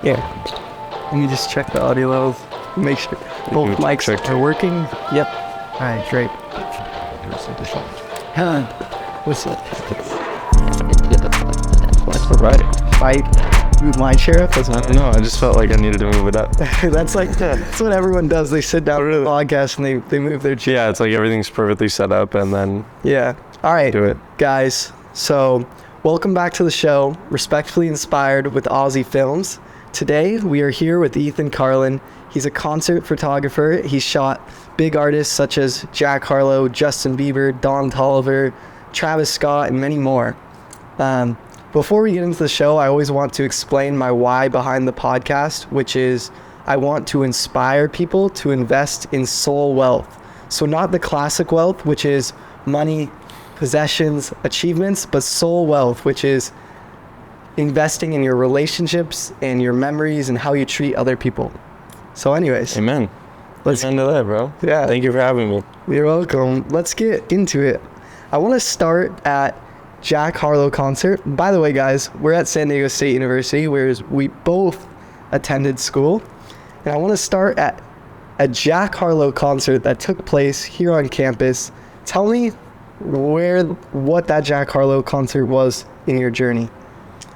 Yeah. Let me just check the audio levels. Make sure both mics are working. Yep. All right, great. What's up? That's all right. Fight. Move my chair up? I don't know. I just felt like I needed to move it up. That's what everyone does. They sit down to the podcast and they move their chair. Yeah, it's like everything's perfectly set up and then Yeah. All right, do it. guys. So, welcome back to the show, Respectfully Inspired with Aussie Films. Today, we are here with Ethan Karlin. He's a concert photographer. He's shot big artists such as Jack Harlow, Justin Bieber, Don Toliver, Travis Scott, and many more. Before we get into the show, I always want to explain my why behind the podcast, which is I want to inspire people to invest in soul wealth. So not the classic wealth, which is money, possessions, achievements, but soul wealth, which is investing in your relationships and your memories and how you treat other people. So anyways. Amen. Let's end of that, bro. Yeah. Thank you for having me. You're welcome. Let's get into it. I want to start at Jack Harlow concert. By the way, guys, we're at San Diego State University, where we both attended school. And I want to start at a Jack Harlow concert that took place here on campus. Tell me what that Jack Harlow concert was in your journey.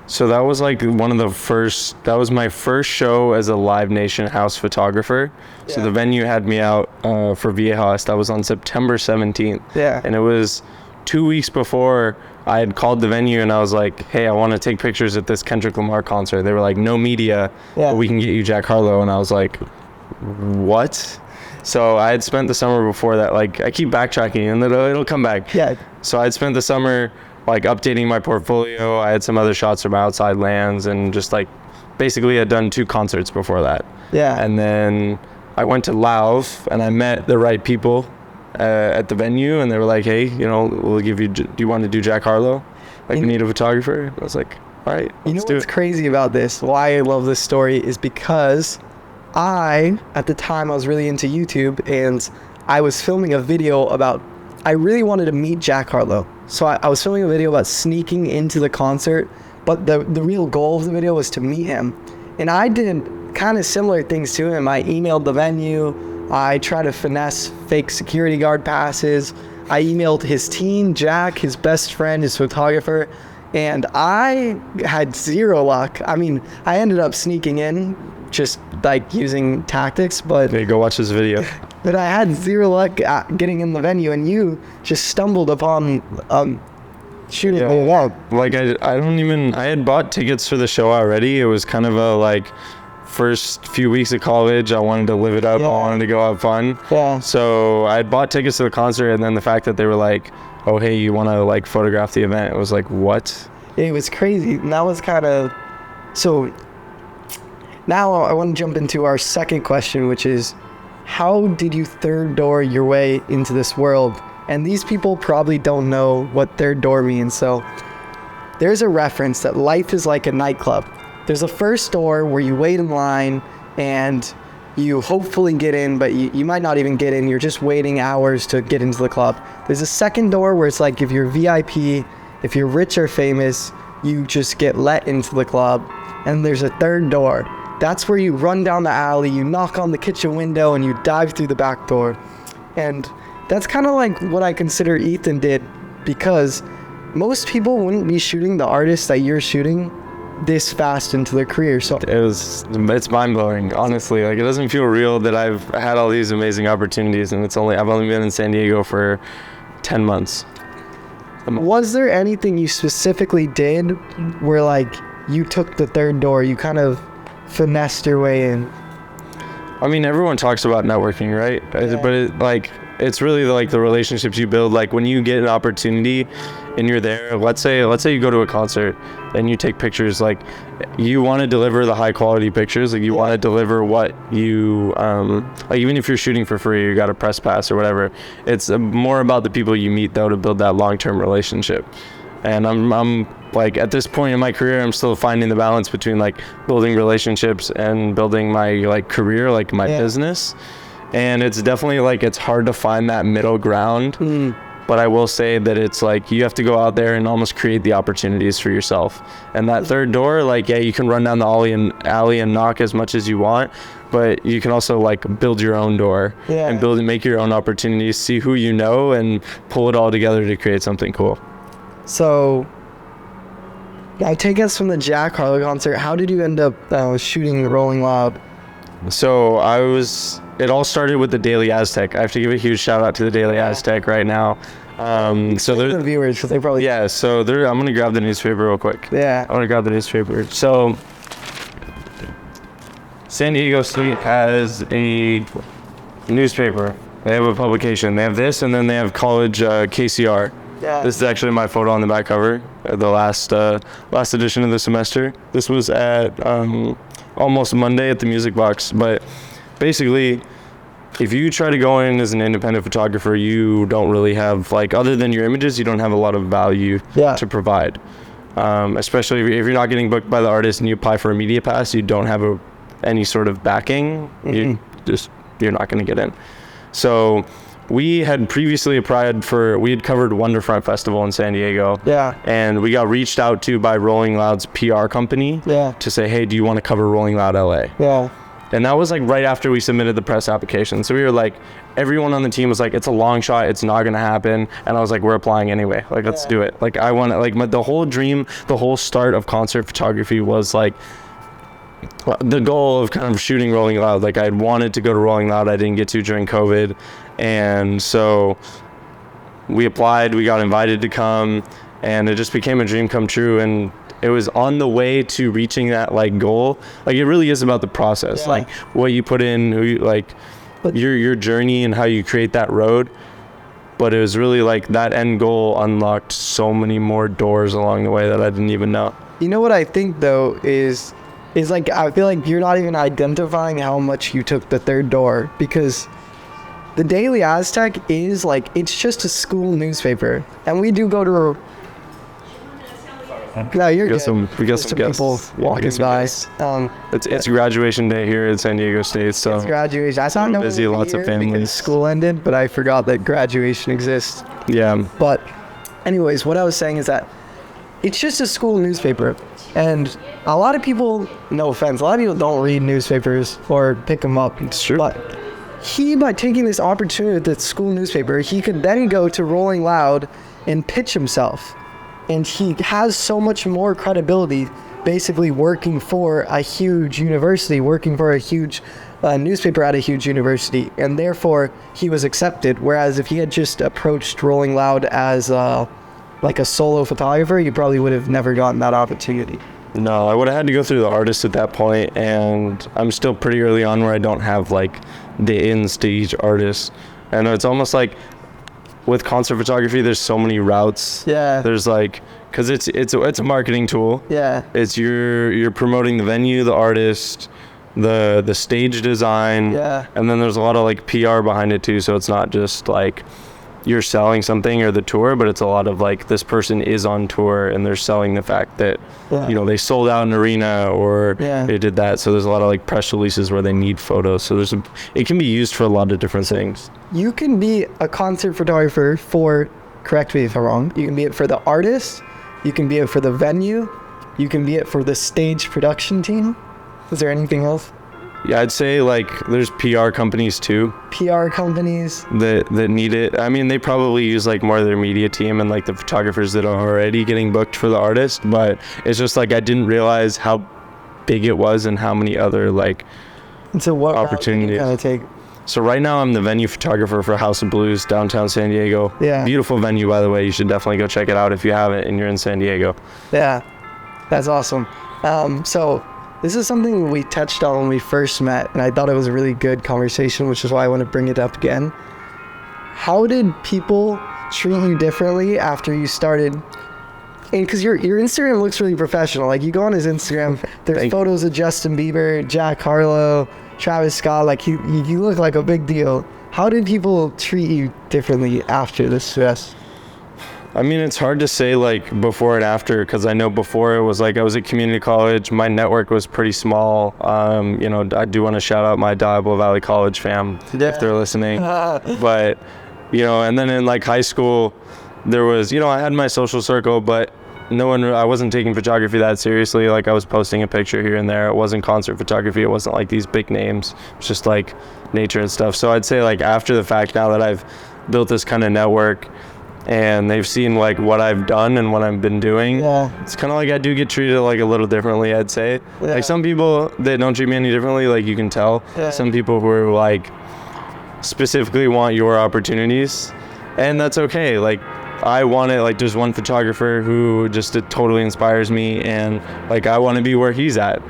So that was like that was my first show as a Live Nation house photographer. Yeah. So the venue had me out for Viejas. That was on September 17th. Yeah. And it was 2 weeks before I had called the venue and I was like, hey, I want to take pictures at this Kendrick Lamar concert. They were like, no media, but we can get you Jack Harlow. And I was like, what? So I had spent the summer before that, like, I keep backtracking and it'll come back. Yeah. So I'd spent the summer like updating my portfolio. I had some other shots from outside lands and just like basically had done 2 concerts before that. Yeah. And then I went to Laos and I met the right people at the venue and they were like, hey, we'll give you, do you want to do Jack Harlow? Like, we need a photographer. I was like, all right, let's do it. What's crazy about this, why I love this story, is because at the time I was really into YouTube and I was filming a video about, I really wanted to meet Jack Harlow. So I was filming a video about sneaking into the concert, but the real goal of the video was to meet him. And I did kind of similar things to him. I emailed the venue. I tried to finesse fake security guard passes. I emailed his team, Jack, his best friend, his photographer, and I had zero luck. I mean, I ended up sneaking in, just like using tactics, but hey, go watch this video. But I had zero luck at getting in the venue, and you just stumbled upon shooting me up. Like I had bought tickets for the show already. It was kind of a like first few weeks of college. I wanted to live it up. I wanted to go have fun. Yeah. So I had bought tickets to the concert, and then the fact that they were like, oh, hey, you want to like photograph the event? It was like, what? It was crazy. And that was kind of, so now I want to jump into our second question, which is, how did you third door your way into this world? And these people probably don't know what third door means. So there's a reference that life is like a nightclub. There's a first door where you wait in line and you hopefully get in, but you might not even get in. You're just waiting hours to get into the club. There's a second door where it's like if you're VIP, if you're rich or famous, you just get let into the club. And there's a third door. That's where you run down the alley, you knock on the kitchen window, and you dive through the back door. And that's kind of like what I consider Ethan did, because most people wouldn't be shooting the artists that you're shooting this fast into their career. So it's mind-blowing, honestly. Like, it doesn't feel real that I've had all these amazing opportunities, and I've only been in San Diego for 10 months. Was there anything you specifically did where like you took the third door, you kind of finessed your way in? I mean, everyone talks about networking, right? Yeah. But it's really the relationships you build. Like, when you get an opportunity and you're there, let's say you go to a concert and you take pictures, like, you want to deliver the high quality pictures. Like, you want to deliver what you like, even if you're shooting for free, you got a press pass or whatever. It's more about the people you meet, though, to build that long-term relationship. And I'm like, at this point in my career, I'm still finding the balance between like building relationships and building my like career, like my business. And it's definitely like, it's hard to find that middle ground. but I will say that it's like you have to go out there and almost create the opportunities for yourself. And that third door, like, yeah, you can run down the alley and knock as much as you want, but you can also like build your own door and make your own opportunities, see who you know, and pull it all together to create something cool. So now take us from the Jack Harlow concert. How did you end up shooting Rolling Loud? So it all started with the Daily Aztec. I have to give a huge shout out to the Daily Aztec right now. So they're the viewers, because they probably I'm gonna grab the newspaper real quick. Yeah. I want to grab the newspaper. So San Diego State has a newspaper. They have a publication. They have this, and then they have college KCR. Yeah. This is actually my photo on the back cover. The last edition of the semester. This was at almost Monday at the Music Box. But basically, if you try to go in as an independent photographer, you don't really have, like, other than your images, you don't have a lot of value to provide. Especially if you're not getting booked by the artist and you apply for a media pass, you don't have any sort of backing. You're not going to get in. So we had previously we had covered Wonderfront Festival in San Diego. Yeah. And we got reached out to by Rolling Loud's PR company to say, hey, do you want to cover Rolling Loud LA? Yeah. And that was like right after we submitted the press application. So we were like, everyone on the team was like, it's a long shot, it's not gonna happen. And I was like, we're applying anyway. Like, let's do it. Like, I want to, like, the whole dream, the whole start of concert photography was like the goal of kind of shooting Rolling Loud. Like, I had wanted to go to Rolling Loud, I didn't get to during COVID. And so we applied, we got invited to come, and it just became a dream come true. And it was on the way to reaching that, like, goal. Like, it really is about the process, like what you put in, who you, like, your journey and how you create that road. But it was really like that end goal unlocked so many more doors along the way that I didn't even know. You know what I think though is like, I feel like you're not even identifying how much you took the third door, because the Daily Aztec is like, it's just a school newspaper, and we do go to no, you're good. We got some people walking by. It's graduation day here at San Diego State, so it's graduation. I saw no busy, lots of families. School ended, but I forgot that graduation exists. Yeah. But anyways, what I was saying is that it's just a school newspaper, and a lot of people, no offense, a lot of people don't read newspapers or pick them up. It's true. But by taking this opportunity at the school newspaper, he could then go to Rolling Loud and pitch himself. And he has so much more credibility basically working for a huge university, working for a huge newspaper at a huge university. And therefore, he was accepted. Whereas if he had just approached Rolling Loud as like a solo photographer, he probably would have never gotten that opportunity. No, I would have had to go through the artist at that point, and I'm still pretty early on where I don't have, like, the in-stage artist. And it's almost like with concert photography, there's so many routes. Yeah. There's like, cause it's a marketing tool. Yeah. It's you're promoting the venue, the artist, the stage design. Yeah. And then there's a lot of like PR behind it too. So it's not just like you're selling something or the tour, but it's a lot of like this person is on tour and they're selling the fact that you know, they sold out an arena or they did that. So there's a lot of like press releases where they need photos. So it can be used for a lot of different things. You can be a concert photographer for, correct me if I'm wrong, you can be it for the artist, you can be it for the venue, you can be it for the stage production team. Is there anything else? Yeah, I'd say like there's PR companies too. PR companies that need it. I mean, they probably use like more of their media team and like the photographers that are already getting booked for the artist, but it's just like I didn't realize how big it was and how many other like opportunities. Kind of take. So right now I'm the venue photographer for House of Blues, downtown San Diego. Yeah. Beautiful venue, by the way. You should definitely go check it out if you haven't and you're in San Diego. Yeah, that's awesome. So this is something we touched on when we first met, and I thought it was a really good conversation, which is why I want to bring it up again. How did people treat you differently after you started? And because your Instagram looks really professional. Like, you go on his Instagram, there's photos of Justin Bieber, Jack Harlow, Travis Scott. Like, you look like a big deal. How did people treat you differently after this stress? I mean, it's hard to say like before and after, because I know before it was like I was at community college. My network was pretty small. You know, I do want to shout out my Diablo Valley College fam if they're listening. But you know, and then in like high school, there was, you know, I had my social circle, but I wasn't taking photography that seriously. Like I was posting a picture here and there. It wasn't concert photography. It wasn't like these big names. It's just like nature and stuff. So I'd say like after the fact, now that I've built this kind of network and they've seen like what I've done and what I've been doing, it's kind of like I do get treated like a little differently, I'd say. Like some people that don't treat me any differently, like you can tell. Some people who are like specifically want your opportunities, and that's okay. Like I want it. Like there's one photographer who just totally inspires me, and like I want to be where he's at.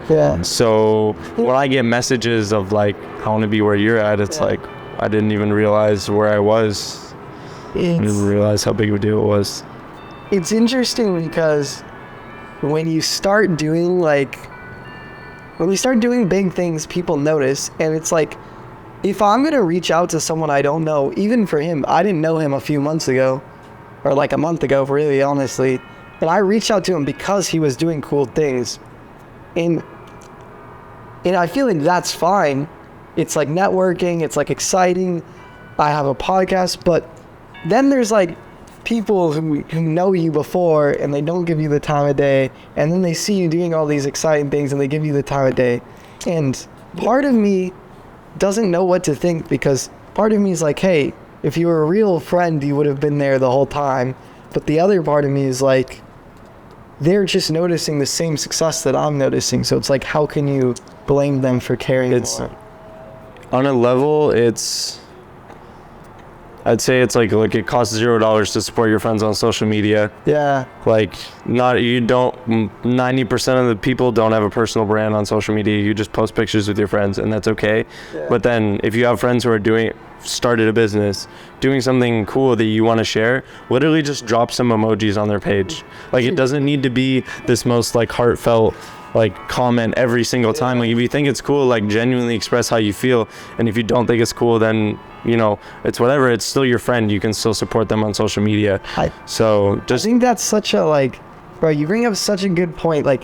So when I get messages of like I want to be where you're at, it's like I didn't even realize where I was. I didn't realize how big of a deal it was. It's interesting because when you start doing big things, people notice, and it's like, if I'm gonna reach out to someone I don't know, even for him, I didn't know him a few months ago, or like a month ago, really, honestly, and I reached out to him because he was doing cool things, and I feel like that's fine. It's like networking, it's like exciting. I have a podcast, but then there's like people who know you before and they don't give you the time of day, and then they see you doing all these exciting things and they give you the time of day, and part of me doesn't know what to think, because part of me is like, hey, if you were a real friend, you would have been there the whole time. But the other part of me is like, they're just noticing the same success that I'm noticing. So it's like, how can you blame them for caring more? On a level, I'd say it's like it costs $0 to support your friends on social media. Like 90% of the people don't have a personal brand on social media. You just post pictures with your friends, and that's okay. But then if you have friends who are started a business, doing something cool that you want to share, literally just drop some emojis on their page. Like it doesn't need to be this most like heartfelt like comment every single time. Like if you think it's cool, like genuinely express how you feel, and if you don't think it's cool, then you know, it's whatever. It's still your friend. You can still support them on social media. I think that's such a bro, you bring up such a good point. Like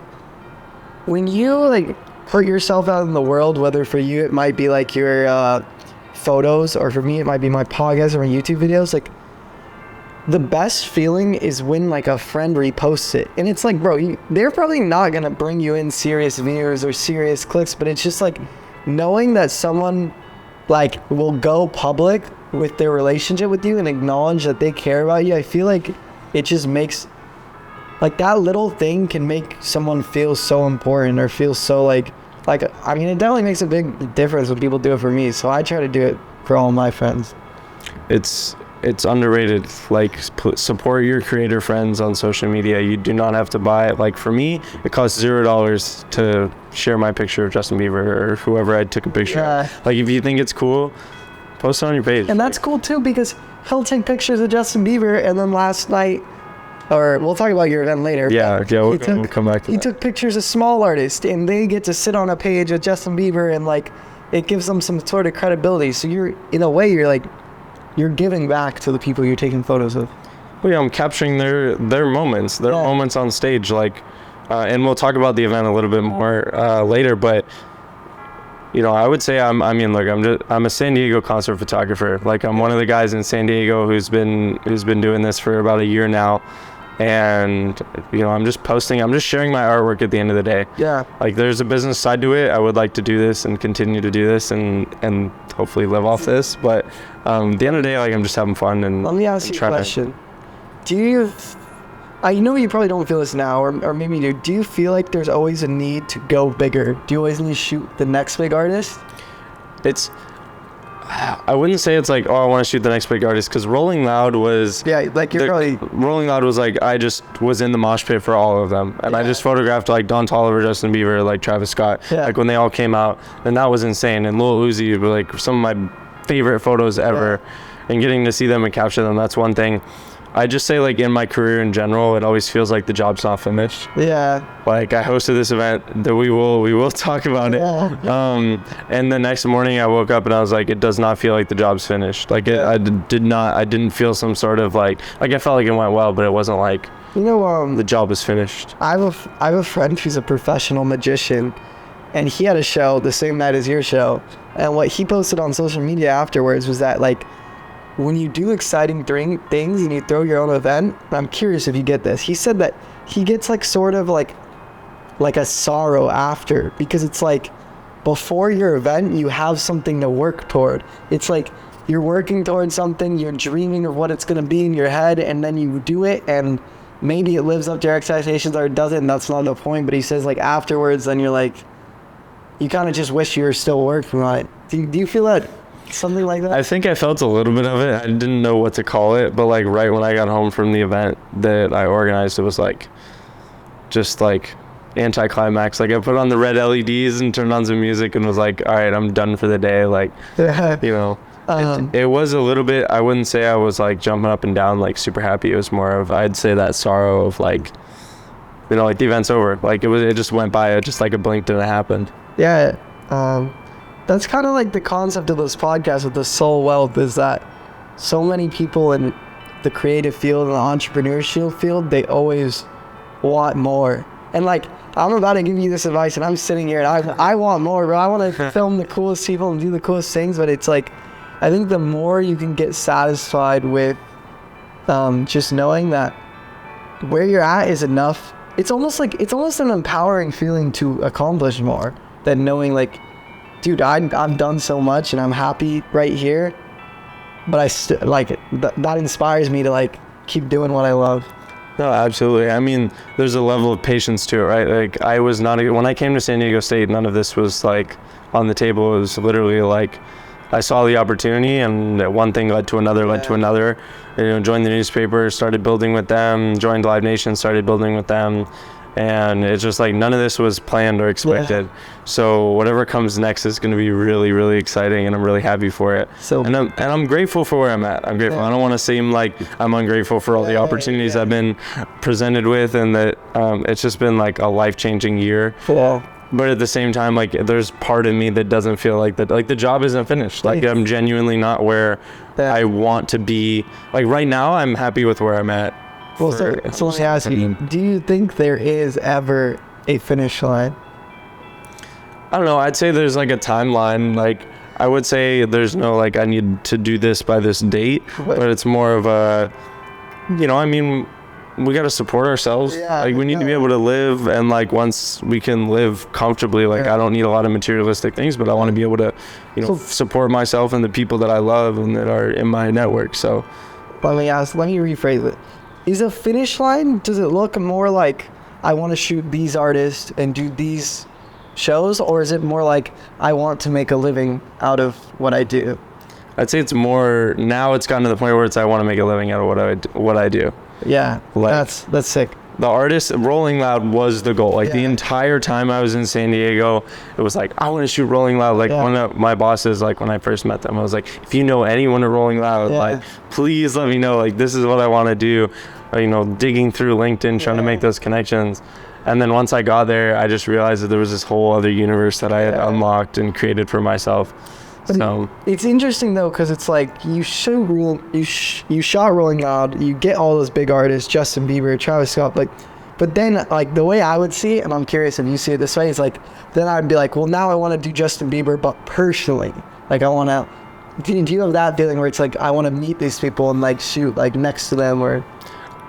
when you like put yourself out in the world, whether for you it might be like your photos, or for me it might be my podcast or my YouTube videos, like the best feeling is when like a friend reposts it, and it's like, bro, they're probably not gonna bring you in serious views or serious clicks, but it's just like knowing that someone like will go public with their relationship with you and acknowledge that they care about you. I feel like it just makes like that little thing can make someone feel so important, or feel so like I mean, it definitely makes a big difference when people do it for me, so I try to do it for all my friends. It's underrated. Like support your creator friends on social media. You do not have to buy it. Like for me, it costs $0 to share my picture of Justin Bieber or whoever I took a picture of. Like if you think it's cool, post it on your page. And that's cool too, because he'll take pictures of Justin Bieber, and then last night, or we'll talk about your event later. We'll come back to that. He took pictures of small artists, and they get to sit on a page with Justin Bieber, and like it gives them some sort of credibility. So you're, in a way, you're like, you're giving back to the people you're taking photos of. Well, yeah, I'm capturing their moments, moments on stage. Like, and we'll talk about the event a little bit more later. But you know, I would say I'm a San Diego concert photographer. Like, I'm one of the guys in San Diego who's been doing this for about a year now. And you know, I'm just sharing my artwork at the end of the day. Like there's a business side to it. I would like to do this and continue to do this and hopefully live off this, but at the end of the day, like I'm just having fun. And let me ask you a question. I know you probably don't feel this now, or maybe you do. Do you feel like there's always a need to go bigger? Do you always need to shoot the next big artist? I wouldn't say it's like, oh, I want to shoot the next big artist, because Rolling Loud was... Rolling Loud was like, I just was in the mosh pit for all of them. And I just photographed like Don Toliver, Justin Bieber, like Travis Scott. Like when they all came out, and that was insane. And Lil Uzi were like some of my favorite photos ever. And getting to see them and capture them, that's one thing. I just say, like, in my career in general, it always feels like the job's not finished. Like I hosted this event that we will talk about it. And the next morning I woke up and I was like, it does not feel like the job's finished. Like I didn't feel some sort of like I felt like it went well, but it wasn't like, you know, the job is finished. I have a friend who's a professional magician, and he had a show the same night as your show, and what he posted on social media afterwards was that, like, when you do exciting things and you throw your own event, I'm curious if you get this. He said that he gets like sort of like a sorrow after, because it's like before your event you have something to work toward. It's like you're working towards something, you're dreaming of what it's going to be in your head, and then you do it, and maybe it lives up to your expectations or it doesn't, and that's not the point. But he says like afterwards, then you're like, you kind of just wish you were still working on it. Do you feel that? Something like that? I think I felt a little bit of it. I didn't know what to call it, but like right when I got home from the event that I organized, it was like just like anticlimax. Like I put on the red LEDs and turned on some music and was like, all right, I'm done for the day. Like, you know, it was a little bit, I wouldn't say I was like jumping up and down, like super happy. It was more of, I'd say that sorrow of like, you know, like the event's over. Like it just went by. It just like a blink and it happened. Yeah. That's kind of like the concept of this podcast with the soul wealth, is that so many people in the creative field and the entrepreneurship field, they always want more. And like, I'm about to give you this advice and I'm sitting here and I want more, bro. I want to film the coolest people and do the coolest things. But it's like, I think the more you can get satisfied with just knowing that where you're at is enough. It's almost an empowering feeling to accomplish more than knowing like, dude, I've done so much and I'm happy right here, but I still like it. That inspires me to like keep doing what I love. No, absolutely. I mean, there's a level of patience to it, right? Like I was not, when I came to San Diego State, none of this was like on the table. It was literally like, I saw the opportunity and one thing led to another, led to another. You know, joined the newspaper, started building with them, joined Live Nation, started building with them. And it's just like none of this was planned or expected. Yeah. So whatever comes next is going to be really, really exciting, and I'm really happy for it. So and I'm grateful for where I'm at. I'm grateful. Yeah. I don't want to seem like I'm ungrateful for all the opportunities I've been presented with, and that it's just been like a life-changing year. Yeah. But at the same time, like there's part of me that doesn't feel like that. Like the job isn't finished. Like I'm genuinely not where I want to be. Like right now, I'm happy with where I'm at. Well, so let me ask you, do you think there is ever a finish line? I don't know. I'd say there's like a timeline. Like I would say there's no like I need to do this by this date, but it's more of a, you know, I mean, we got to support ourselves. Yeah, like we need to be able to live, and like once we can live comfortably, like I don't need a lot of materialistic things, but I want to be able to, you know, support myself and the people that I love and that are in my network. So let me rephrase it. Is a finish line, does it look more like I want to shoot these artists and do these shows, or is it more like I want to make a living out of what I do? I'd say it's more, now it's gotten to the point where it's I want to make a living out of what I do. Yeah, like, that's sick. The artist, Rolling Loud was the goal. Like the entire time I was in San Diego, it was like, I want to shoot Rolling Loud. Like one of my bosses, like when I first met them, I was like, if you know anyone at Rolling Loud, like please let me know. Like this is what I want to do. You know, digging through LinkedIn, trying to make those connections. And then once I got there, I just realized that there was this whole other universe that I had unlocked and created for myself. But so it's interesting though, because it's like you shot Rolling Loud, you get all those big artists, Justin Bieber, Travis Scott, like, but then like the way I would see it, and I'm curious if you see it this way, is like then I'd be like, well, now I want to do Justin Bieber, but personally, like I want to. Do you have that feeling where it's like I want to meet these people and like shoot like next to them, or?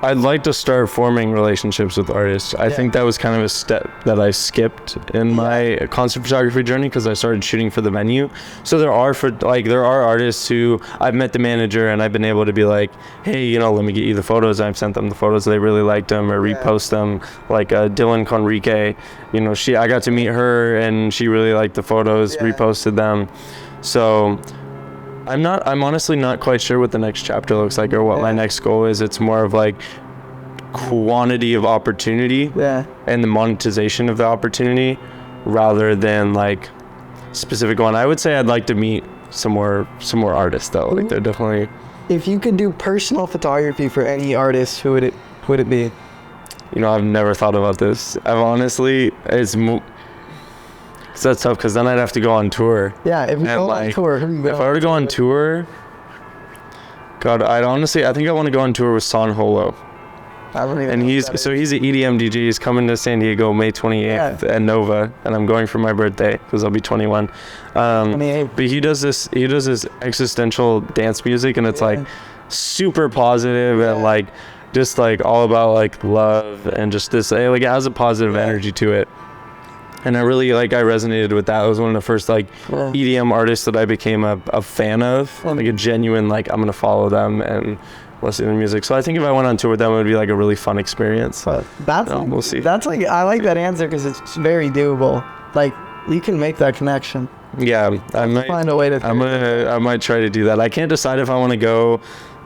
I'd like to start forming relationships with artists. I think that was kind of a step that I skipped in my concert photography journey because I started shooting for the venue. So there are artists who I've met the manager and I've been able to be like, hey, you know, let me get you the photos. I've sent them the photos. They really liked them, or repost them. Like Dylan Conrique, you know, I got to meet her and she really liked the photos, reposted them. So I'm honestly not quite sure what the next chapter looks like or what my next goal is. It's more of like quantity of opportunity and the monetization of the opportunity rather than like specific one. I would say I'd like to meet some more artists though. Like they're definitely. If you could do personal photography for any artist, who would it be? You know, I've never thought about this. I've honestly, so that's tough because then I'd have to go on tour. Yeah, if you go on tour. If I were to go on tour, God, I think I want to go on tour with Harlow. I don't even And know he's what that so is. he's an EDM DJ. He's coming to San Diego May 28th at Nova, and I'm going for my birthday because I'll be 21. 28. But he does this existential dance music, and it's like super positive and like just like all about like love and just this like it has a positive energy to it. And I really I resonated with that. It was one of the first like EDM artists that I became a fan of, like a genuine like I'm gonna follow them and listen to music. So I think if I went on tour with them, it would be like a really fun experience. But that's we'll see. That's like I like that answer because it's very doable. Like you can make that connection. Yeah, I might Find a way to. I might try to do that. I can't decide if I want to go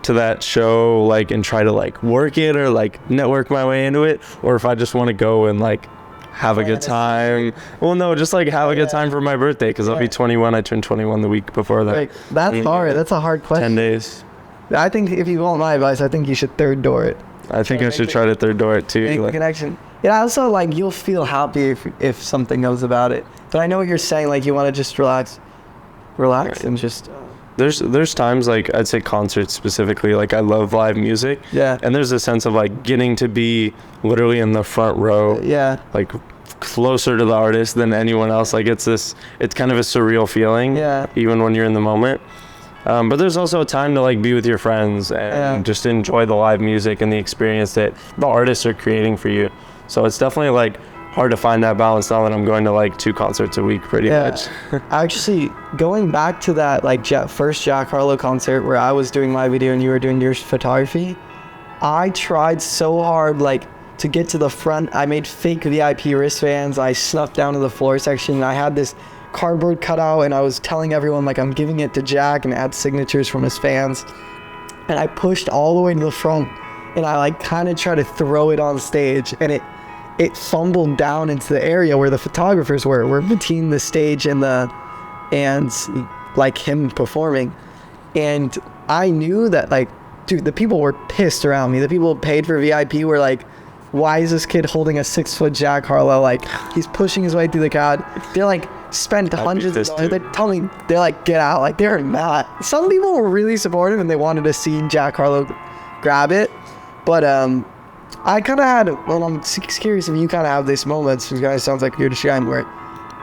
to that show like and try to like work it or like network my way into it, or if I just want to go and like have a good time. Well, no, just like have a good time for my birthday because I'll be 21. I turned 21 the week before that. Like, that's hard. That's a hard question. 10 days. I think if you want my advice, I think you should third door it. I think I should try to third door it too. Make the connection. Yeah, also like you'll feel happy if something goes about it. But I know what you're saying. Like you want to just relax and just. There's times like I'd say concerts specifically. Like I love live music. Yeah. And there's a sense of like getting to be literally in the front row. Yeah. Like closer to the artist than anyone else. Like it's kind of a surreal feeling. Yeah. Even when you're in the moment. But there's also a time to like be with your friends and just enjoy the live music and the experience that the artists are creating for you. So it's definitely like hard to find that balance now that I'm going to like 2 concerts a week pretty much. Actually, going back to that like first Jack Harlow concert where I was doing my video and you were doing your photography, I tried so hard like to get to the front. I made fake VIP wristbands. I snuck down to the floor section and I had this cardboard cutout and I was telling everyone like I'm giving it to Jack and it had signatures from his fans. And I pushed all the way to the front and I like kind of tried to throw it on stage and it fumbled down into the area where the photographers were between the stage and like him performing. And I knew that like, dude, the people were pissed around me. The people who paid for VIP were like, why is this kid holding a 6-foot Jack Harlow? Like he's pushing his way through the crowd. They're like spent hundreds of dollars. They tell me they're like, get out. Like they're mad. Some people were really supportive and they wanted to see Jack Harlow grab it. But I kind of had, well, I'm curious if you kind of have these moments, because it sounds like you're describing where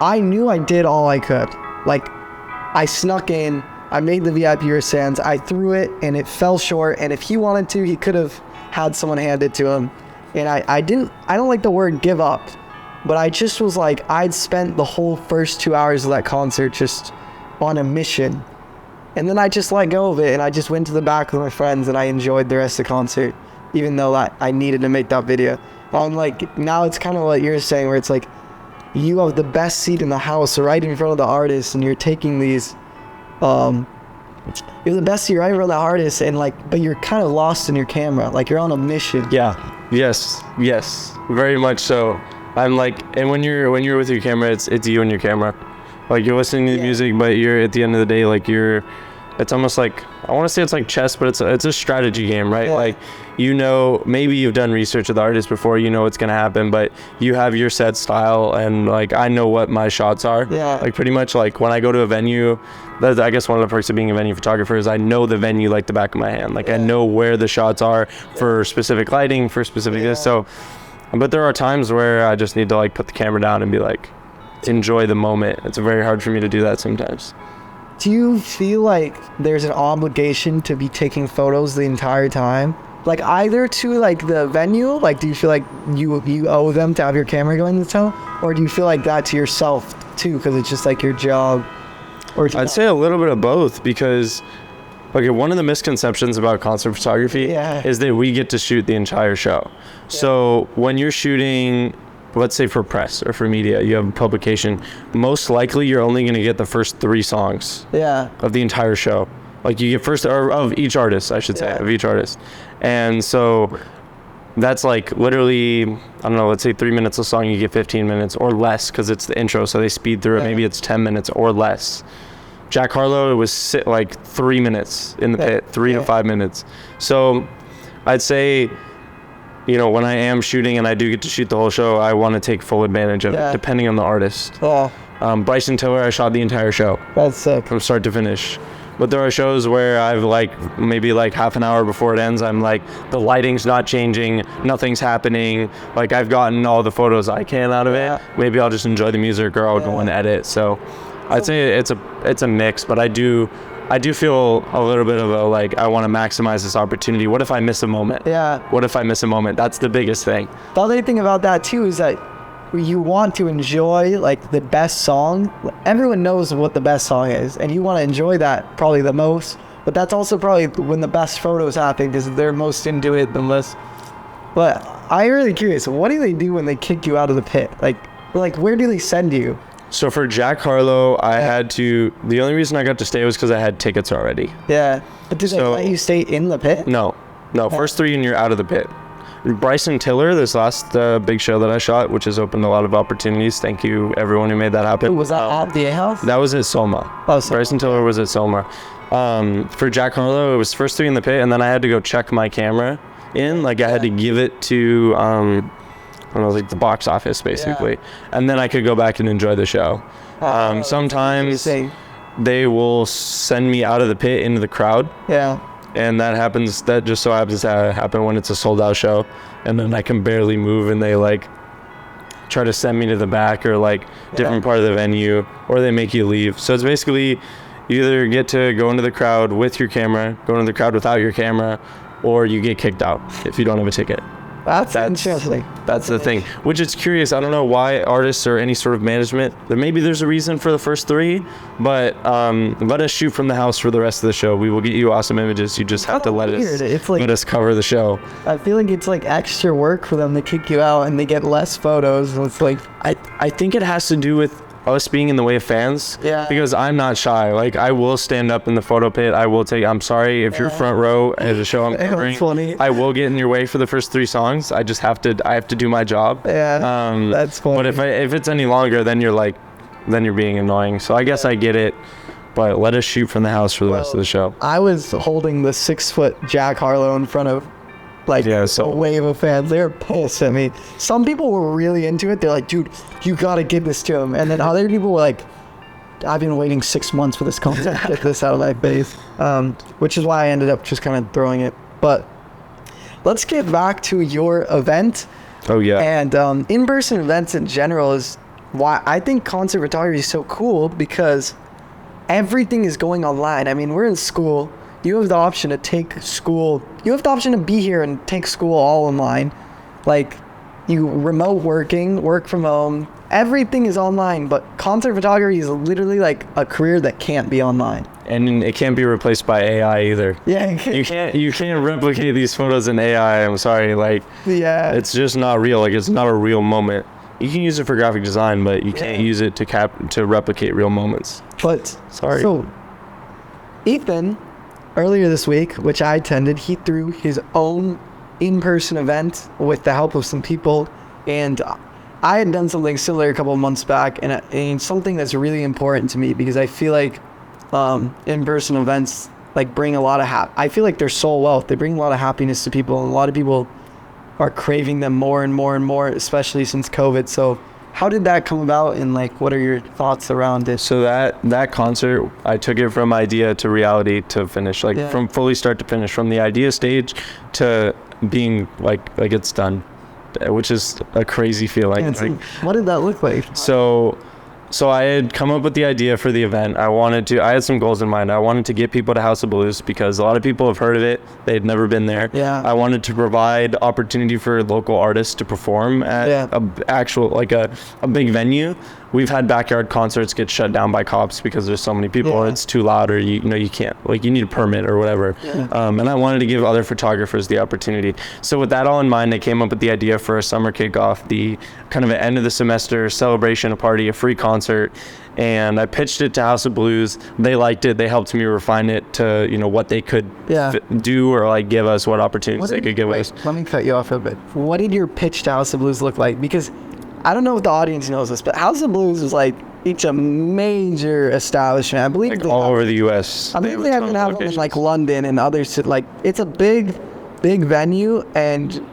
I knew I did all I could. Like, I snuck in, I made the VIP wristbands, I threw it, and it fell short, and if he wanted to, he could have had someone hand it to him. And I don't like the word give up, but I just was like, I'd spent the whole first 2 hours of that concert just on a mission. And then I just let go of it, and I just went to the back with my friends, and I enjoyed the rest of the concert. Even though I needed to make that video. I'm like, now it's kind of what you're saying where it's like, you have the best seat in the house right in front of the artist and you're taking these, you're the best seat right in front of the artist and like, but you're kind of lost in your camera. Like you're on a mission. Yeah. Yes. Very much so. I'm like, and when you're with your camera, it's you and your camera. Like you're listening to the music, but you're at the end of the day, like it's almost like, I want to say it's like chess, but it's a strategy game, right? Like, you know, maybe you've done research with the artist before, you know what's going to happen, but you have your set style and like, I know what my shots are. Yeah. Like pretty much like when I go to a venue, that's, I guess one of the perks of being a venue photographer is I know the venue like the back of my hand. Like I know where the shots are for specific lighting, for specific this. So, but there are times where I just need to like put the camera down and be like, enjoy the moment. It's very hard for me to do that sometimes. Do you feel like there's an obligation to be taking photos the entire time? Like either to like the venue, like do you feel like you owe them to have your camera going the time? Or do you feel like that to yourself too because it's just like your job? Or I'd say a little bit of both because okay, one of the misconceptions about concert photography is that we get to shoot the entire show. So when you're shooting, let's say for press or for media, you have a publication, most likely you're only going to get the first 3 songs of the entire show. Like you get first, or of each artist, I should say, of each artist. And so that's like literally, I don't know, let's say 3 minutes a song, you get 15 minutes or less because it's the intro, so they speed through it. Maybe it's 10 minutes or less. Jack Harlow, it was like 3 minutes in the pit, 3 to 5 minutes. So I'd say, you know, when I am shooting and I do get to shoot the whole show, I want to take full advantage of it, depending on the artist. Bryson Tiller, I shot the entire show. That's sick. From start to finish. But there are shows where I've like maybe like half an hour before it ends, I'm like, the lighting's not changing, nothing's happening. Like I've gotten all the photos I can out of it. Maybe I'll just enjoy the music or I'll go and edit. So I'd say it's a mix, but I do feel a little bit of a like, I want to maximize this opportunity. What if I miss a moment? Yeah. What if I miss a moment? That's the biggest thing. The other thing about that too is that you want to enjoy like the best song. Everyone knows what the best song is, and you want to enjoy that probably the most. But that's also probably when the best photos happen because they're most into it the most. But I'm really curious, what do they do when they kick you out of the pit? Like where do they send you? So for Jack Harlow, the only reason I got to stay was because I had tickets already. Yeah. But did they let you stay in the pit? No. First 3 and you're out of the pit. Bryson Tiller, this last big show that I shot, which has opened a lot of opportunities. Thank you, everyone who made that happen. Was that at the A House? That was at Soma. Oh, so Bryson Tiller was at Soma. For Jack Harlow, it was first 3 in the pit, and then I had to go check my camera in. Like, I had to give it to, I don't know, like the box office, basically. And then I could go back and enjoy the show. Sometimes they will send me out of the pit into the crowd. Yeah. And that just so happens to happen when it's a sold out show, and then I can barely move and they like try to send me to the back or like different part of the venue, or they make you leave. So it's basically you either get to go into the crowd with your camera, go into the crowd without your camera, or you get kicked out if you don't have a ticket. That's interesting. That's the thing, which is curious. I don't know why artists or any sort of management, maybe there's a reason for the first 3, but let us shoot from the house for the rest of the show. We will get you awesome images. You just have to let us cover the show. I feel like it's like extra work for them to kick you out and they get less photos. It's like, I think it has to do with us being in the way of fans. Yeah. Because I'm not shy. Like I will stand up in the photo pit. I'm sorry if you're front row at a show I'm covering. Funny. I will get in your way for the first 3 songs. I have to do my job. Yeah. That's funny. But if it's any longer, then you're being annoying. So I guess I get it. But let us shoot from the house for the rest of the show. I was holding the 6-foot Jack Harlow in front of a wave of fans. They were pissed at me. Some people were really into it. They're like, dude, you gotta give this to him. And then other people were like, I've been waiting 6 months for this concert to get this out of my face. Which is why I ended up just kind of throwing it. But let's get back to your event. Oh yeah. And in-person events in general is why I think concert photography is so cool, because everything is going online. I mean, we're in school. You have the option to take school. You have the option to be here and take school all online. Like, you remote working, work from home. Everything is online, but concert photography is literally like a career that can't be online. And it can't be replaced by AI either. Yeah. You can't replicate these photos in AI. I'm sorry. Like, it's just not real. Like, it's not a real moment. You can use it for graphic design, but you can't use it to replicate real moments. But sorry. So, Ethan, earlier this week, which I attended, he threw his own in-person event with the help of some people, and I had done something similar a couple of months back, and something that's really important to me, because I feel like in-person events like bring a lot of I feel like they're soul wealth. They bring a lot of happiness to people, and a lot of people are craving them more and more and more, especially since COVID. So how did that come about, and like what are your thoughts around it? So that concert, I took it from idea to reality to finish, from fully start to finish, from the idea stage to being like it's done, which is a crazy feeling. Yeah, what did that look like? So I had come up with the idea for the event. I had some goals in mind. I wanted to get people to House of Blues because a lot of people have heard of it. They'd never been there. Yeah. I wanted to provide opportunity for local artists to perform at a big venue. We've had backyard concerts get shut down by cops because there's so many people, or it's too loud, or you can't, you need a permit or whatever. And I wanted to give other photographers the opportunity. So with that all in mind, I came up with the idea for a summer kickoff, the kind of an end of the semester celebration, a party, a free concert. And I pitched it to House of Blues. They liked it. They helped me refine it to, what they could do, or give us what opportunities they could give us. Let me cut you off a bit. What did your pitch to House of Blues look like? Because I don't know if the audience knows this, but House of Blues is it's a major establishment. I believe all over the U.S. I believe they have them in London and other cities. It's a big venue, and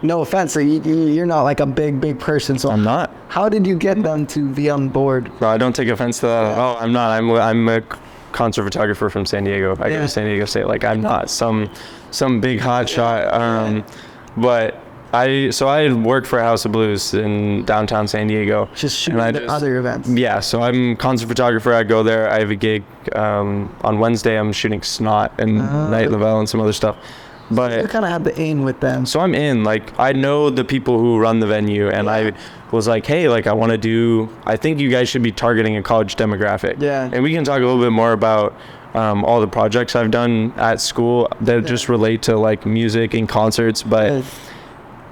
no offense, you're not a big person. So I'm not. How did you get them to be on board? No, I don't take offense to that at all. I'm not. concert photographer from San Diego. I go to San Diego State. Like, I'm not some big hot shot. But I work for House of Blues in downtown San Diego. Just shooting other events. Yeah, so I'm concert photographer. I go there. I have a gig on Wednesday. I'm shooting Snot and Night Lavelle and some other stuff. But you kind of have the aim with them. So I'm in. Like, I know the people who run the venue, and I was like, hey, like, I think you guys should be targeting a college demographic. Yeah. And we can talk a little bit more about all the projects I've done at school that just relate to like music and concerts, but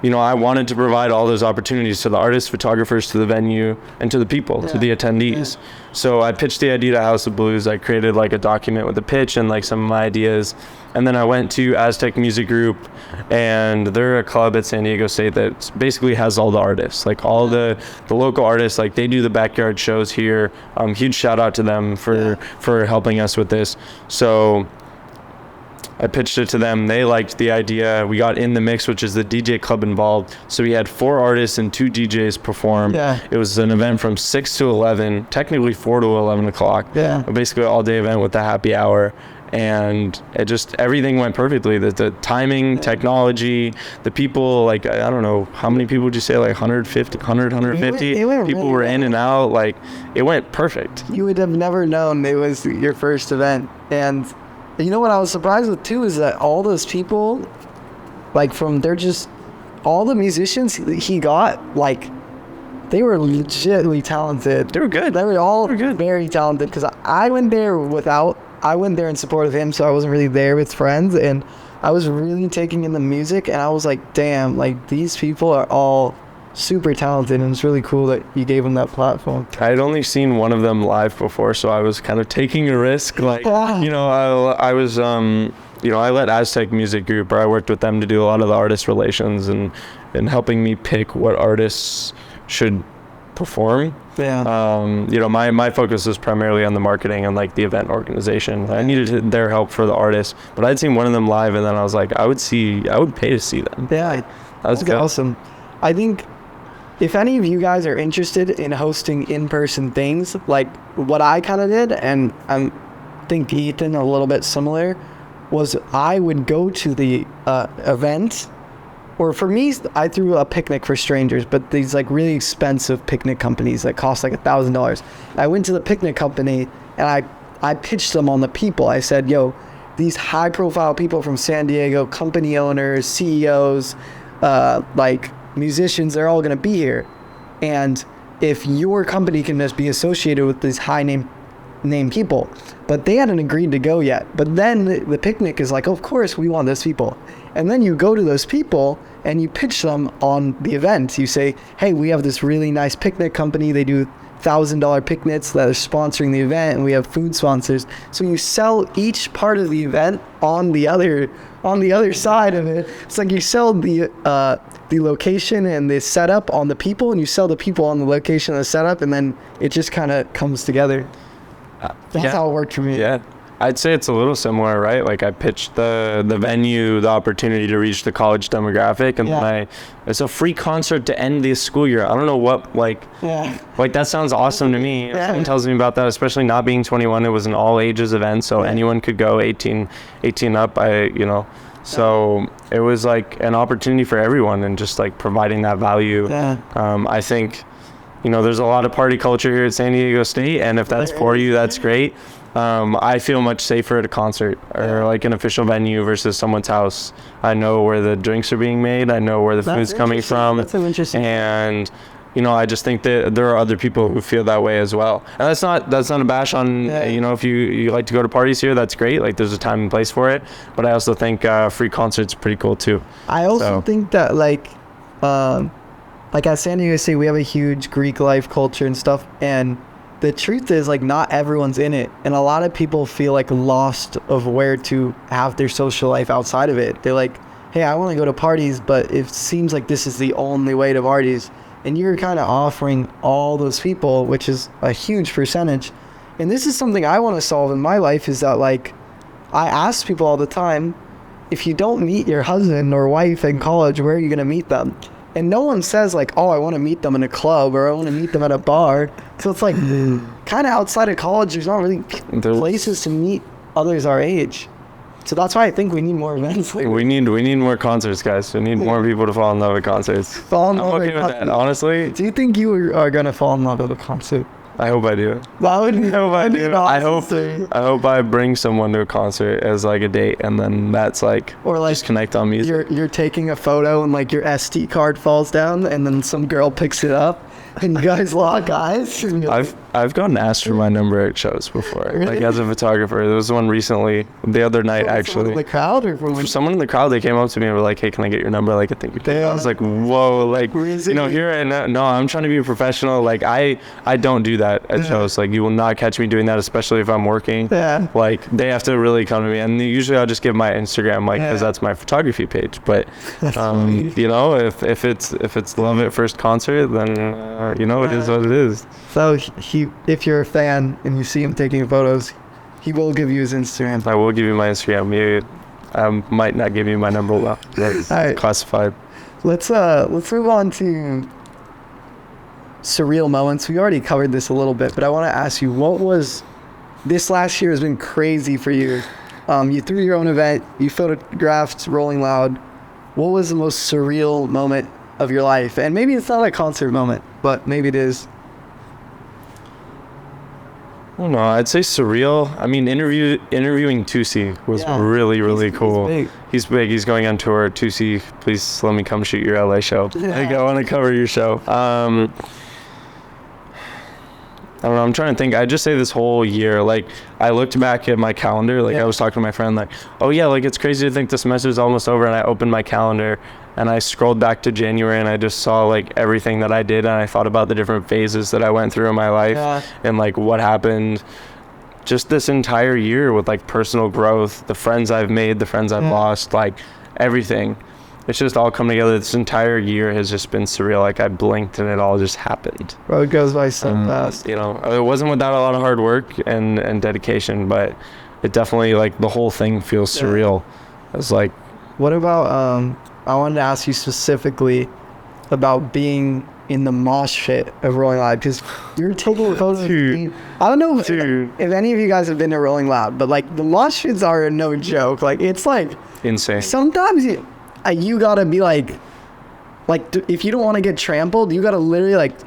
you know, I wanted to provide all those opportunities to the artists, photographers, to the venue, and to the people, to the attendees. So I pitched the idea to House of Blues. I created like a document with a pitch and like some of my ideas. And then I went to Aztec Music Group, and they're a club at San Diego State that basically has all the artists, like all the local artists. Like, they do the backyard shows here. Huge shout out to them for helping us with this. So I pitched it to them. They liked the idea. We got In the Mix, which is the DJ club involved. So we had 4 artists and 2 DJs perform. Yeah. It was an event from 6 to 11, technically 4 to 11 o'clock. Yeah. Basically all day event with the happy hour. And it just, everything went perfectly. The timing, technology, the people, like, I don't know, how many people would you say, like 150? People really were in and out. Like, it went perfect. You would have never known it was your first event. And you know what I was surprised with too is that all those people, like, all the musicians he got, like, they were legitimately talented. They were good. They were all very talented, because I went there in support of him, so I wasn't really there with friends, and I was really taking in the music, and I was like, damn, like, these people are all super talented, and it's really cool that you gave them that platform. I had only seen one of them live before, so I was kind of taking a risk. Like, you know, I was, you know, I let Aztec Music Group, or I worked with them to do a lot of the artist relations and helping me pick what artists should perform. Yeah. You know, my focus was primarily on the marketing and like the event organization. I needed their help for the artists, but I'd seen one of them live, and then I was like, I would pay to see them. Yeah. That's awesome. I think if any of you guys are interested in hosting in-person things, like what I kind of did, and I think Ethan a little bit similar, was I would go to the event. Or for me, I threw a picnic for strangers, but these like really expensive picnic companies that cost like $1,000. I went to the picnic company, and I pitched them on the people. I said, yo, these high profile people from San Diego, company owners, CEOs, like musicians, they're all going to be here. And if your company can just be associated with these high name people, but they hadn't agreed to go yet. But then the picnic is like, of course we want those people. And then you go to those people and you pitch them on the event. You say, hey, we have this really nice picnic company. They do $1,000 picnics that are sponsoring the event, and we have food sponsors. So you sell each part of the event on the other side of it. It's like you sell the location and the setup on the people, and you sell the people on the location and the setup, and then it just kind of comes together. That's how it worked for me. Yeah. I'd say it's a little similar, right? Like, I pitched the venue the opportunity to reach the college demographic, and it's a free concert to end the school year. I don't know what, like that sounds awesome to me. Yeah. Someone tells me about that, especially not being 21. It was an all ages event, so anyone could go, 18 up. So it was like an opportunity for everyone, and just like providing that value. I think, you know, there's a lot of party culture here at San Diego State, and if that's for you, that's great. I feel much safer at a concert or like an official venue versus someone's house. I know where the drinks are being made. I know where the food's coming from. That's so interesting. And, you know, I just think that there are other people who feel that way as well. And that's not a bash on, you know, if you like to go to parties here, that's great. Like, there's a time and place for it. But I also think free concerts are pretty cool too. I also think that like at San Diego State, we have a huge Greek life culture and stuff, and the truth is, like, not everyone's in it, and a lot of people feel like lost of where to have their social life outside of it. They're like, hey, I want to go to parties, but it seems like this is the only way to parties. And you're kind of offering all those people, which is a huge percentage. And this is something I want to solve in my life, is that, like, I ask people all the time, if you don't meet your husband or wife in college, where are you going to meet them? And no one says like, oh, I want to meet them in a club or I want to meet them at a bar. So it's like kind of outside of college, there's not really places to meet others our age. So that's why I think we need more events. Like we need more concerts, guys. We need more people to fall in love with concerts. I'm okay with that, honestly. Do you think you are gonna fall in love with a concert? I hope I do. That would be, I hope I do. I hope I bring someone to a concert as like a date, and then that's like, or like just connect on music. You're taking a photo and like your SD card falls down, and then some girl picks it up, and you guys lock eyes. I've gotten asked for my number at shows before, Really? like as a photographer. There was one recently, the other night actually. Someone in the crowd or from Someone in the crowd, they came up to me and were like, hey, can I get your number? Like, I think you're I was like, whoa, like, you know, here and no, I'm trying to be a professional. Like, I don't do that at shows. Like, you will not catch me doing that, especially if I'm working. Yeah. Like, they have to really come to me. And usually I'll just give my Instagram, like, because that's my photography page. But, you know, if it's love at first concert, then, you know, it is what it is. So if you're a fan and you see him taking photos, he will give you his Instagram. I will give you my Instagram. I might not give you my number. Well, that's All right. classified. Let's move on to surreal moments. We already covered this a little bit, but I want to ask you, what was this last year has been crazy for you? You threw your own event. You photographed Rolling Loud. What was the most surreal moment of your life? And maybe it's not a concert moment, but maybe it is. I don't know. I'd say surreal. I mean, interviewing Tusi was really cool. He's big. He's going on tour. Tusi, please let me come shoot your LA show. Like, I want to cover your show. I don't know. I'm trying to think. I just say this whole year, like, I looked back at my calendar. Like, I was talking to my friend, like, oh yeah, like, it's crazy to think the semester's almost over. And I opened my calendar and I scrolled back to January and I just saw like everything that I did. And I thought about the different phases that I went through in my life and like what happened just this entire year with like personal growth, the friends I've made, the friends I've lost, like everything. It's just all come together. This entire year has just been surreal. Like, I blinked and it all just happened. Bro, it goes by so fast. You know, it wasn't without a lot of hard work and dedication, but it definitely, like, the whole thing feels surreal. It's like... What about, I wanted to ask you specifically about being in the mosh pit of Rolling Loud, because you're taking photos. I don't know if any of you guys have been to Rolling Loud, but, like, the mosh pits are no joke. Like, it's, like... insane. Sometimes you gotta be like if you don't want to get trampled, you gotta literally like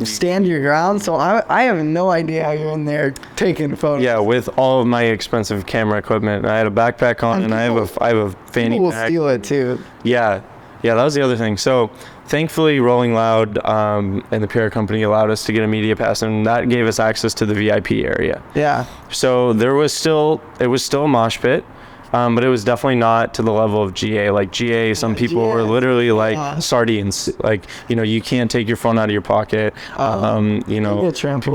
stand your ground. So I have no idea how you're in there taking photos. Yeah, with all of my expensive camera equipment. I had a backpack on, and I have a fanny people pack. People will steal it too. Yeah, that was the other thing. So thankfully, Rolling Loud and the PR company allowed us to get a media pass, and that gave us access to the VIP area. Yeah. So it was still a mosh pit. But it was definitely not to the level of GA. Like GA, some people were literally like sardines. Like, you know, you can't take your phone out of your pocket. You know,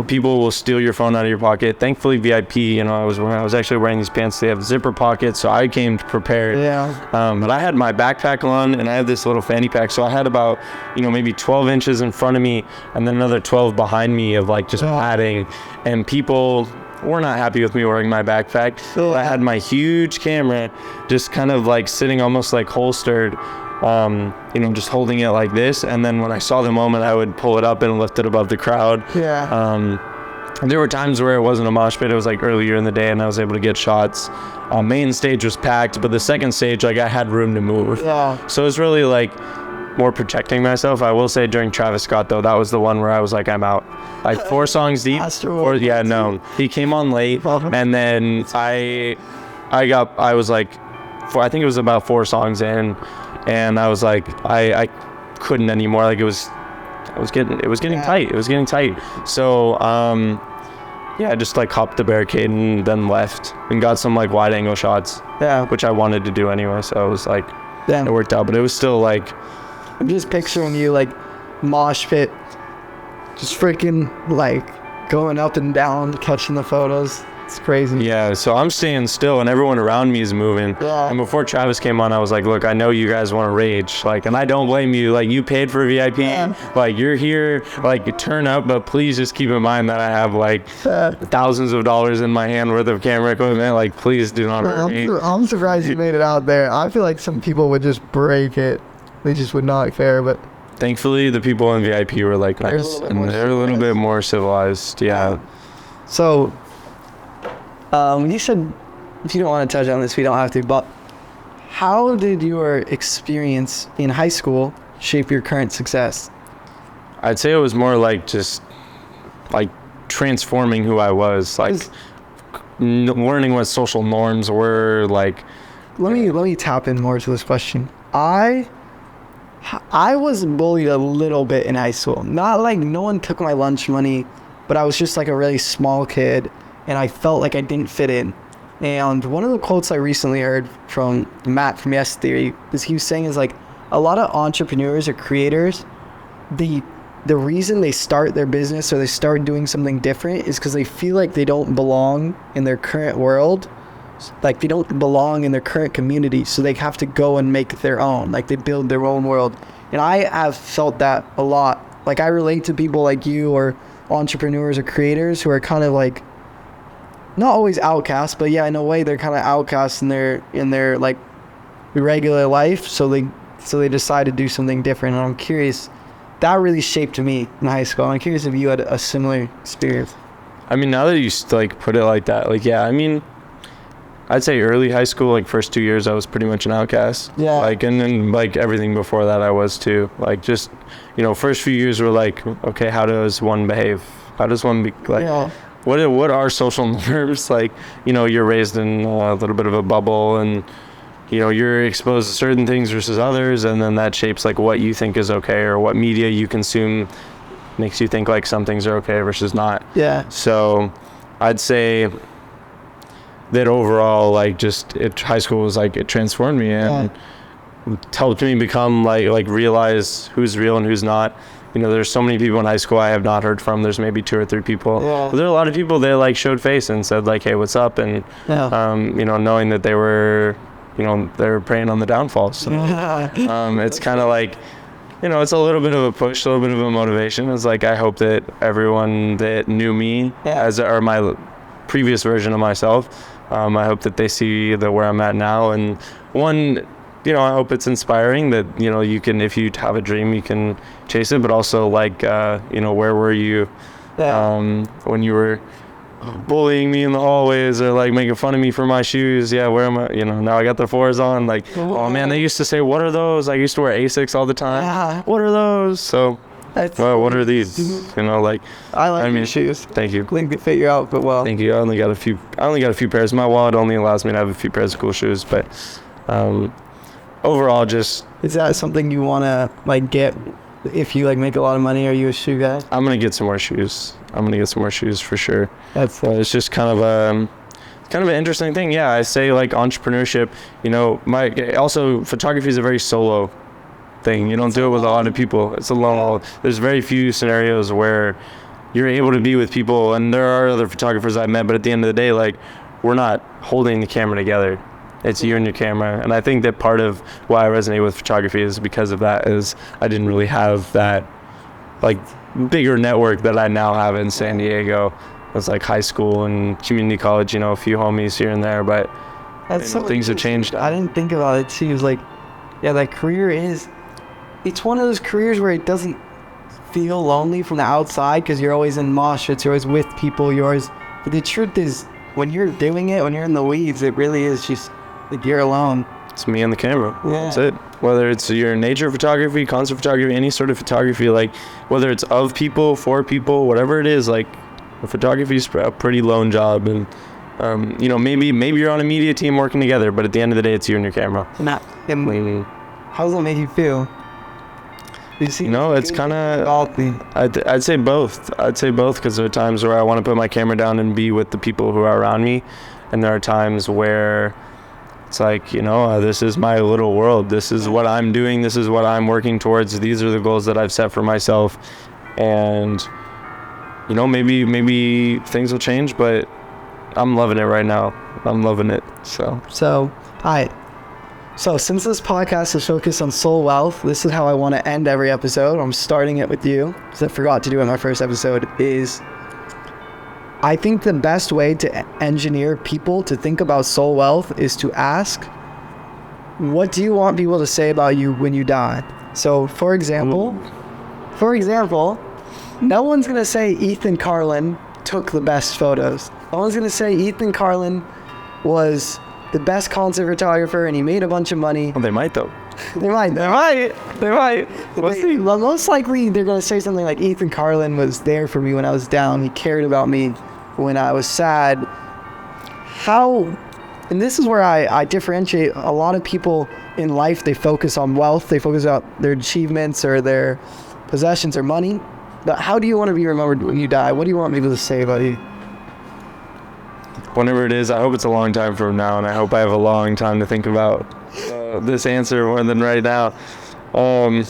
people will steal your phone out of your pocket. Thankfully, VIP, you know, I was actually wearing these pants. They have zipper pockets, so I came prepared. Yeah. But I had my backpack on, and I had this little fanny pack. So I had about, you know, maybe 12 inches in front of me, and then another 12 behind me of like just padding. And people were not happy with me wearing my backpack. I had my huge camera just kind of like sitting almost like holstered, you know, just holding it like this. And then when I saw the moment, I would pull it up and lift it above the crowd. Yeah. There were times where it wasn't a mosh pit. It was like earlier in the day and I was able to get shots. Main stage was packed, but the second stage, like I had room to move. Yeah. So it was really like more protecting myself. I will say during Travis Scott though, that was the one where I was like, I'm out. Like 4 songs deep. He came on late, and then I was like, I think it was about 4 songs in, and I was like, I couldn't anymore. Like it was getting tight. It was getting tight. So I just like hopped the barricade and then left and got some like wide angle shots. Yeah. Which I wanted to do anyway. So I was like, it worked out. But it was still like, I'm just picturing you like mosh pit, just freaking like going up and down, catching the photos. It's crazy. Yeah, so I'm staying still and everyone around me is moving. Yeah. And before Travis came on, I was like, look, I know you guys want to rage. Like, and I don't blame you. Like, you paid for VIP. Yeah. Like, you're here. Like, turn up. But please just keep in mind that I have, like, thousands of dollars in my hand worth of camera equipment. Like, please do not hurt me. I'm surprised you made it out there. I feel like some people would just break it. They just would not care, but Thankfully, the people in VIP were like nice, and they're a little bit more civilized. Yeah. So, you said if you don't want to touch on this, we don't have to. But how did your experience in high school shape your current success? I'd say it was more like just like transforming who I was, like learning what social norms were. Like, let me tap in more to this question. I was bullied a little bit in high school. Not like no one took my lunch money, but I was just like a really small kid, and I felt like I didn't fit in. And one of the quotes I recently heard from Matt from Yes Theory is he was saying is like a lot of entrepreneurs or creators, the reason they start their business or they start doing something different is because they feel like they don't belong in their current world. Like they don't belong in their current community, so they have to go and make their own. Like they build their own world. And I have felt that a lot. Like I relate to people like you or entrepreneurs or creators who are kind of like not always outcasts, but yeah, in a way they're kind of outcasts in their like regular life. So they decide to do something different. And I'm curious, that really shaped me in high school. I'm curious if you had a similar experience. I mean, now that you like put it like that, like, yeah, I mean, I'd say early high school, like first 2 years, I was pretty much an outcast. Yeah. Like, and then like everything before that I was too. Like just, first few years were like, okay, how does one behave? How does one be like, Yeah. what are social norms? Like, you're raised in a little bit of a bubble, and you're exposed to certain things versus others, and then that shapes like what you think is okay, or what media you consume makes you think like some things are okay versus not. Yeah. So I'd say that overall, like high school was like, it transformed me and helped me become like realize who's real and who's not. There's so many people in high school I have not heard from. There's maybe 2 or 3 people. Yeah. But there are a lot of people that like showed face and said like, hey, what's up? And, knowing that they were, they were preying on the downfall. So, it's kind of like, it's a little bit of a push, a little bit of a motivation. It's like, I hope that everyone that knew me or my previous version of myself, I hope that they see that where I'm at now. And one, I hope it's inspiring that, you can, if you have a dream, you can chase it, but also like, where were you when you were bullying me in the hallways or like making fun of me for my shoes? Yeah, where am I? Now I got the 4s on. Like, oh man, they used to say, what are those? I used to wear Asics all the time. Yeah. What are those? So, well, what are these? Like, I like your shoes. Thank you. I think they fit your outfit well. Thank you. I only got a few pairs. My wallet only allows me to have a few pairs of cool shoes, but overall, just, is that something you want to like get if you like make a lot of money? Are you a shoe guy? I'm gonna get some more shoes. For sure. It's just kind of an interesting thing. Yeah, I say like entrepreneurship. Also photography is a very solo thing. You don't do it with a lot of people. It's alone. There's very few scenarios where you're able to be with people, and there are other photographers I've met, but at the end of the day, like, we're not holding the camera together. It's you and your camera. And I think that part of why I resonate with photography is because of that, is I didn't really have that like bigger network that I now have in San Diego. It was like high school and community college, a few homies here and there, but things have changed. I didn't think about it too. It was like, yeah, that career it's one of those careers where it doesn't feel lonely from the outside because you're always in mosh pits, you're always with people, but the truth is, when you're doing it, when you're in the weeds, it really is just like you're alone. It's me and the camera. Yeah. That's it. Whether it's your nature photography, concert photography, any sort of photography, like whether it's of people, for people, whatever it is, like photography is a pretty lone job. And, maybe you're on a media team working together, but at the end of the day, it's you and your camera. How does that make you feel? It's kind of, I'd say both. Because there are times where I want to put my camera down and be with the people who are around me. And there are times where it's like, this is my little world. This is what I'm doing. This is what I'm working towards. These are the goals that I've set for myself. And, maybe things will change, but I'm loving it right now. I'm loving it. So, all right. So since this podcast is focused on soul wealth, this is how I want to end every episode. I'm starting it with you, because I forgot to do it in my first episode, is I think the best way to engineer people to think about soul wealth is to ask, what do you want people to say about you when you die? So, for example, no one's gonna say Ethan Karlin took the best photos. No one's gonna say Ethan Karlin was the best concert photographer and he made a bunch of money. Well, they might though. They might. Most likely, they're gonna say something like Ethan Karlin was there for me when I was down. He cared about me when I was sad. And this is where I differentiate. A lot of people in life, they focus on wealth, they focus on their achievements or their possessions or money. But how do you want to be remembered when you die? What do you want people to say about you? Whenever it is, I hope it's a long time from now, and I hope I have a long time to think about this answer more than right now. I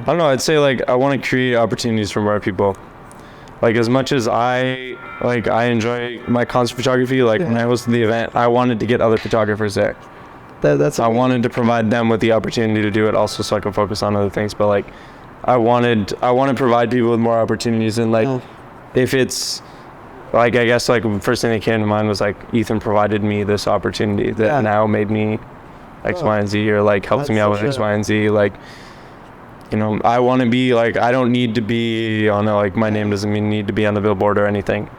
don't know. I'd say like I want to create opportunities for more people. Like as much as I enjoy my concert photography. Like when I hosted the event, I wanted to get other photographers there. I wanted to provide them with the opportunity to do it, also so I can focus on other things. But like, I want to provide people with more opportunities, and like, if it's like, I guess like first thing that came to mind was like Ethan provided me this opportunity that now made me X, Y, and Z, or like helped me out with X, Y, and Z. Like, you know, I want to be like, I don't need to be on like my name doesn't need to be on the billboard or anything.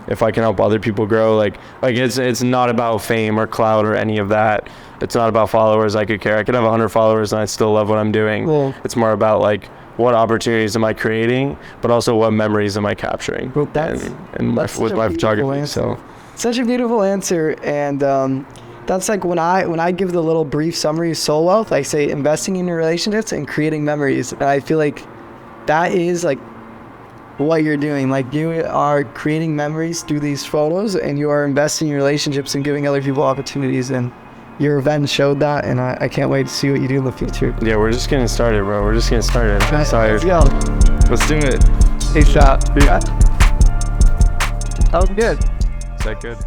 If I can help other people grow, like it's not about fame or clout or any of that. It's not about followers. I could care. I could have 100 followers and I still love what I'm doing. Well, it's more about like what opportunities am I creating, but also what memories am I capturing. Well, with my photography. So such a beautiful answer, and that's like when I give the little brief summary of soul wealth, I say investing in your relationships and creating memories. And I feel like that is like what you're doing. Like you are creating memories through these photos, and you are investing in your relationships and giving other people opportunities. And your event showed that, and I can't wait to see what you do in the future. Yeah, we're just getting started, bro. We're just getting started. Right, Sorry. let's go. Let's do it. Peace out. Yeah. That was good. Is that good?